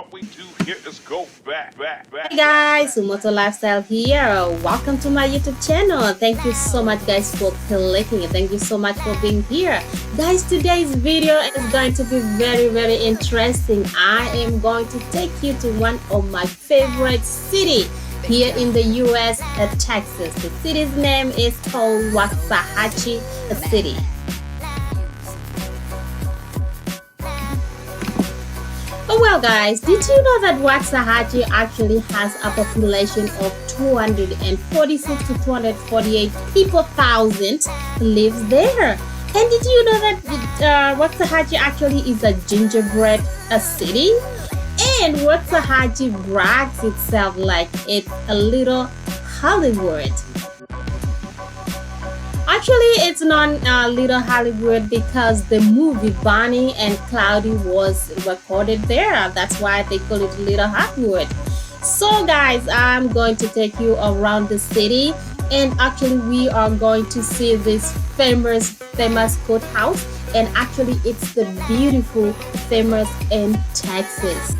what we do here is go back. Hey guys, Umoto Lifestyle here. Welcome to my YouTube channel. Thank you so much guys for clicking it. Thank you so much for being here. Guys, today's video is going to be very interesting. I am going to take you to one of my favorite city here in the US, Texas. The city's name is called Waxahachie City. Oh well guys, did you know that Waxahachie actually has a population of 246 to 248 people thousand lives there? And did you know that Waxahachie actually is a gingerbread city? And Waxahachie brags itself like it's a little Hollywood. Actually, it's not Little Hollywood because the movie Bonnie and Cloudy was recorded there. That's why they call it Little Hollywood. So guys, I'm going to take you around the city, and actually we are going to see this famous courthouse, and actually it's the beautiful famous in Texas.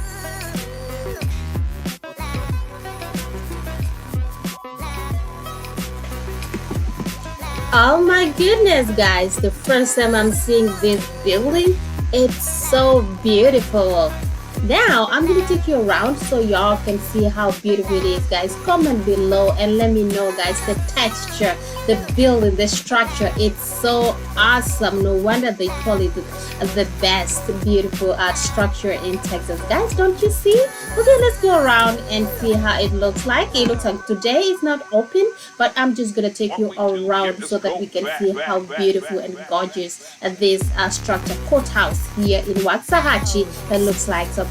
Oh my goodness guys, the first time I'm seeing this building, it's so beautiful. Now I'm gonna take you around so y'all can see how beautiful it is guys. Comment below and let me know guys, the texture, the building, the structure, it's so awesome. No wonder they call it the best beautiful structure in Texas. Guys, don't you see? Okay, let's go around and see how it looks like. It looks like today is not open, but I'm just gonna take you around so that we can see how beautiful and gorgeous this structure courthouse here in Waxahachie that looks like. So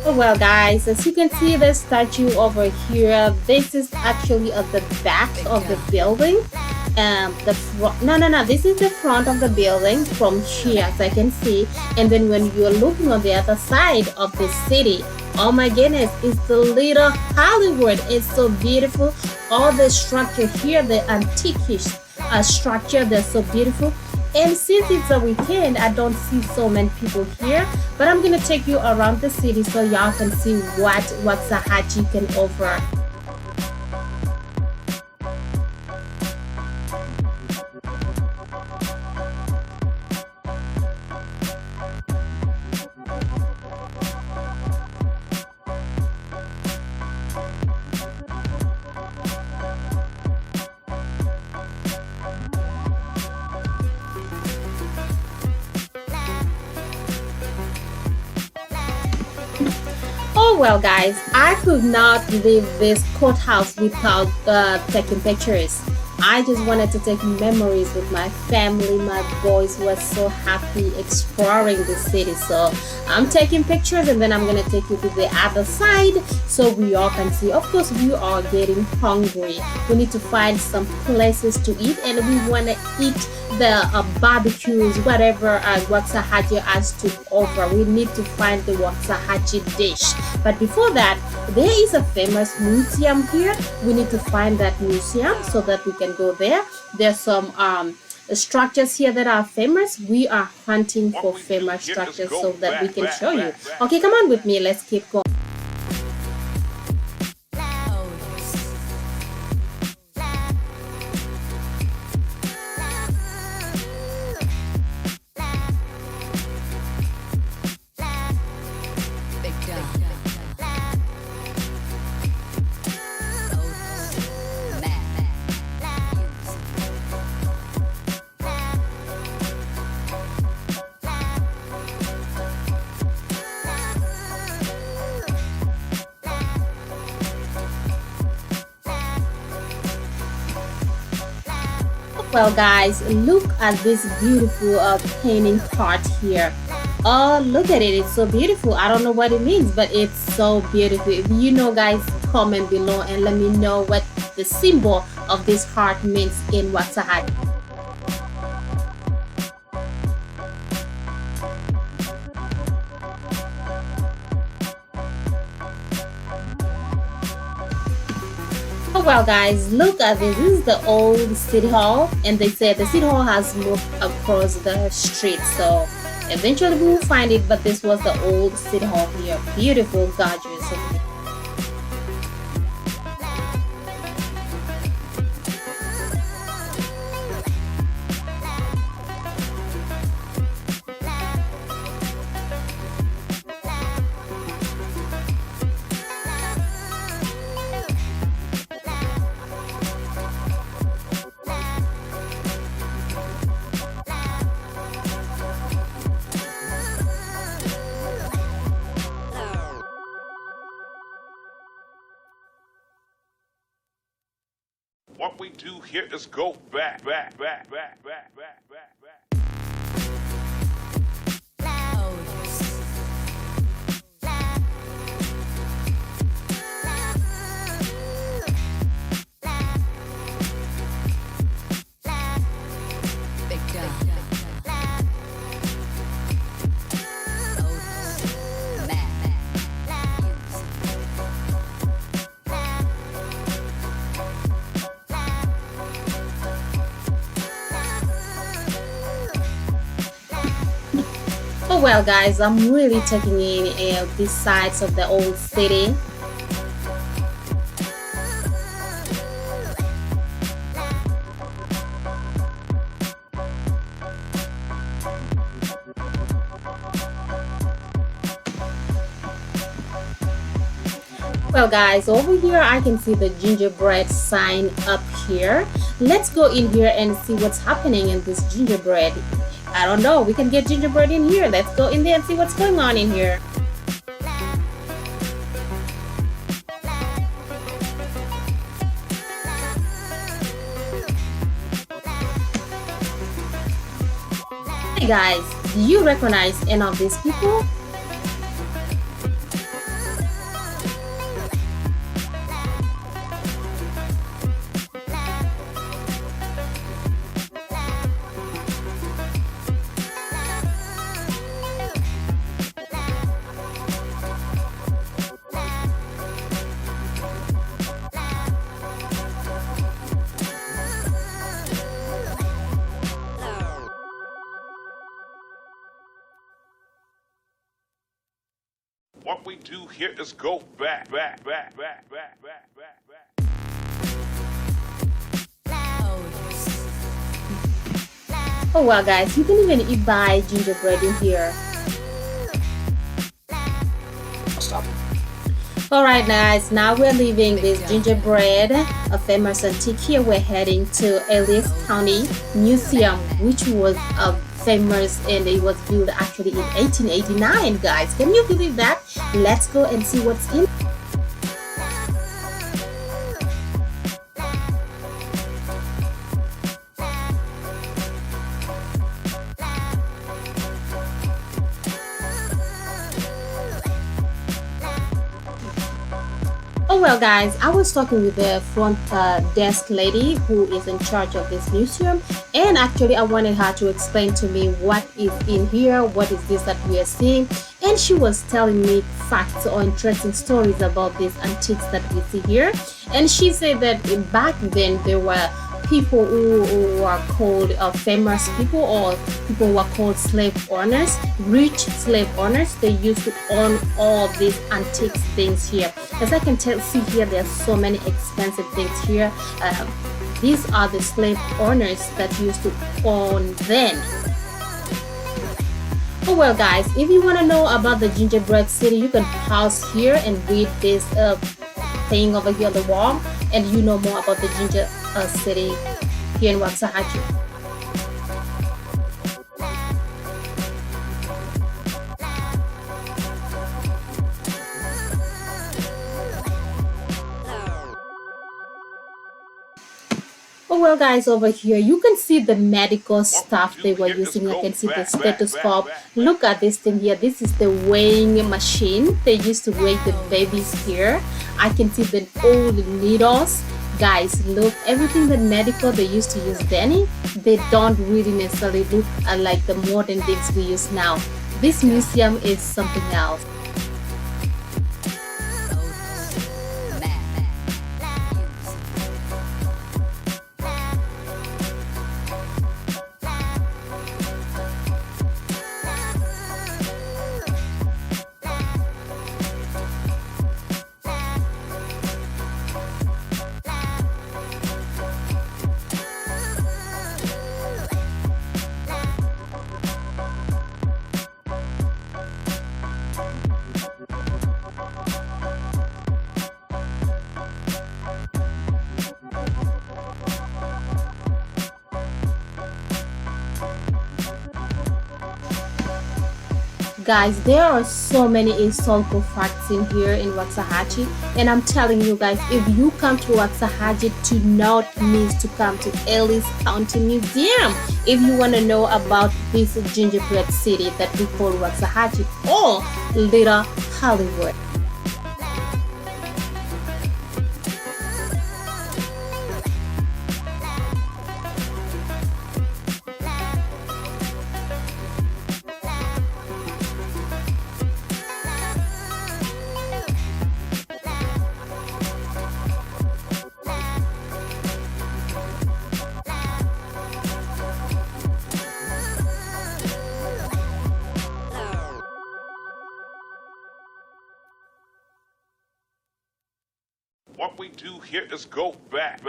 oh well guys, as you can see the statue over here, this is actually at the back of the building. The front, no, this is the front of the building from here as I can see. And then when you're looking on the other side of the city, oh my goodness, it's the Little Hollywood. It's so beautiful. All the structure here, the antique-ish structure, they're so beautiful. And since it's a weekend, I don't see so many people here, but I'm gonna take you around the city so y'all can see what Waxahachie can offer. Oh well guys, I could not leave this courthouse without taking pictures. I just wanted to take memories with my family. My boys were so happy exploring the city. So I'm taking pictures and then I'm gonna take you to the other side so we all can see. Of course, we are getting hungry. We need to find some places to eat, and we wanna eat the barbecues, whatever Waxahachie has to offer. We need to find the Waxahachie dish. But before that, there is a famous museum here. We need to find that museum so that we can go there. There's some structures here that are famous. We are hunting for famous structures so that we can show you. Okay, come on with me. Let's keep going. Well guys, look at this beautiful painting part here. Oh, look at it, it's so beautiful. I don't know what it means, but it's so beautiful. If you know guys, comment below and let me know what the symbol of this heart means in Waxahachie. Oh well, guys, look at this. This is the old city hall, and they said the city hall has moved across the street. So eventually we will find it, but this was the old city hall here. Beautiful, gorgeous. What we do here is go back. Oh well, guys, I'm really taking in these sides of the old city. Well, guys, over here I can see the gingerbread sign up here. Let's go in here and see what's happening in this gingerbread. I don't know, we can get gingerbread in here. Let's go in there and see what's going on in here. Hey guys, do you recognize any of these people? What we do here is go back. Oh well, guys, you can even buy gingerbread in here. Stop. Alright guys, now we're leaving this gingerbread, a famous antique here. We're heading to Ellis County Museum, which was famous, and it was built actually in 1889, guys. Can you believe that? Let's go and see what's in. Oh well, guys, I was talking with the front desk lady who is in charge of this museum, and actually I wanted her to explain to me what is in here, what is this that we are seeing, and she was telling me facts or interesting stories about these antiques that we see here. And she said that back then there were people who were called famous people, or people who were called slave owners, rich slave owners. They used to own all these antique things here. As I can see here, there are so many expensive things here. These are the slave owners that used to own then. Oh well, guys, if you want to know about the gingerbread city, you can pause here and read this thing over here on the wall, and you know more about the ginger city here in Waxahachie. Oh well, guys, over here you can see the medical stuff they were using. I can see the stethoscope. Look at this thing here. This is the weighing machine. They used to weigh the babies here. I can see the old needles. Guys, look, everything the medical they used to use then, they don't really necessarily look like the modern things we use now. This museum is something else. Guys, there are so many historical facts in here in Waxahachie, and I'm telling you guys, if you come to Waxahachie, do not miss to come to Ellis County Museum if you want to know about this gingerbread city that we call Waxahachie or Little Hollywood. What we do here is go back.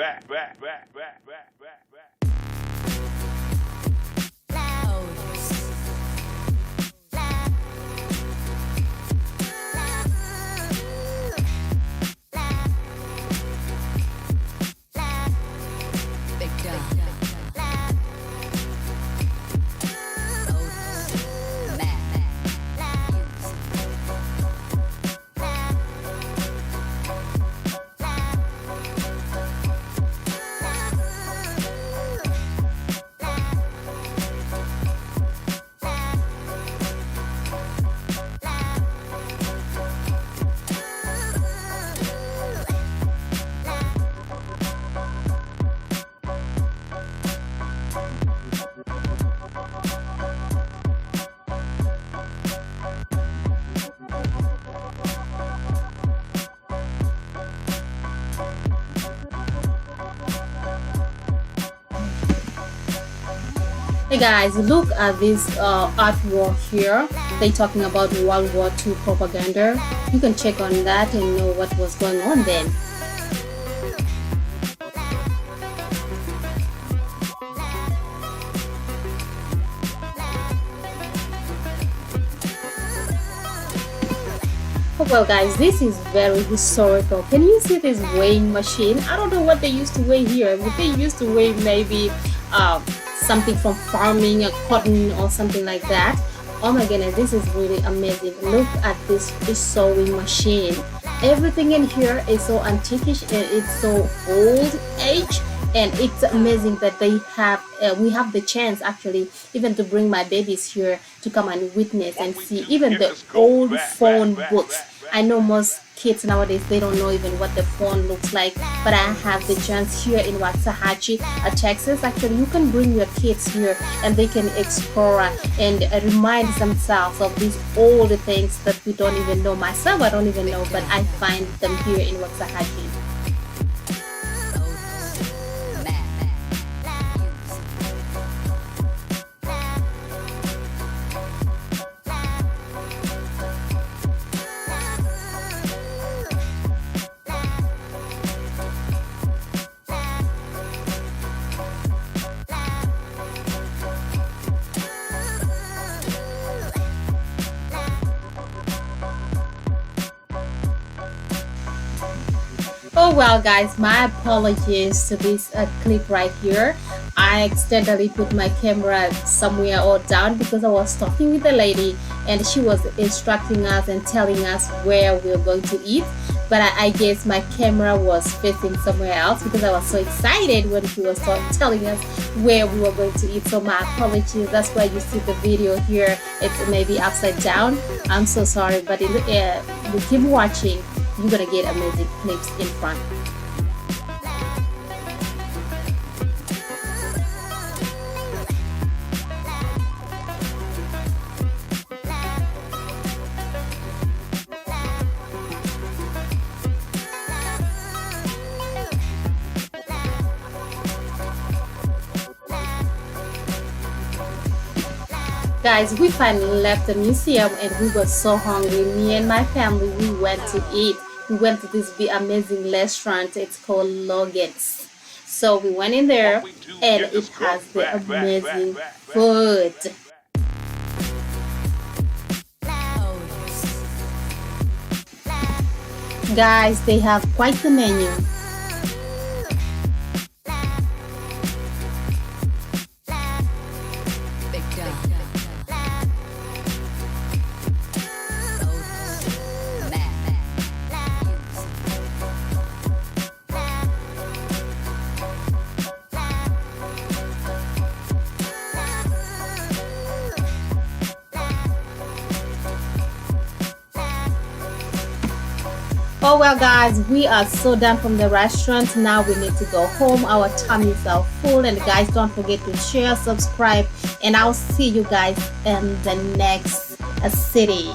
Hey guys, look at this artwork here. They're talking about World War II propaganda. You can check on that and know what was going on then. Well guys, this is very historical. Can you see this weighing machine? I don't know what they used to weigh here, but they used to weigh maybe something from farming, a cotton or something like that. Oh my goodness, this is really amazing. Look at this sewing machine. Everything in here is so antiquish and it's so old age, and it's amazing that they have we have the chance actually even to bring my babies here to come and witness and see even the old phone books. I know most kids nowadays, they don't know even what the phone looks like, but I have the chance here in Waxahachie, Texas. Actually, you can bring your kids here and they can explore and remind themselves of these old things that we don't even know. Myself, I don't even know, but I find them here in Waxahachie. Oh well guys, my apologies to this clip right here. I accidentally put my camera somewhere or down because I was talking with a lady and she was instructing us and telling us where we were going to eat, but I guess my camera was facing somewhere else because I was so excited when she was telling us where we were going to eat. So my apologies, that's why you see the video here, it's maybe upside down. I'm so sorry, but you keep watching, you're gonna get amazing clips in front. Guys, we finally left the museum and we were so hungry. Me and my family, we went to eat. We went to this amazing restaurant. It's called Logan's. So we went in there and it has the amazing food. Guys, they have quite the menu. Oh well guys, we are so done from the restaurant. Now we need to go home. Our tummies are full, and guys, don't forget to share, subscribe, and I'll see you guys in the next city.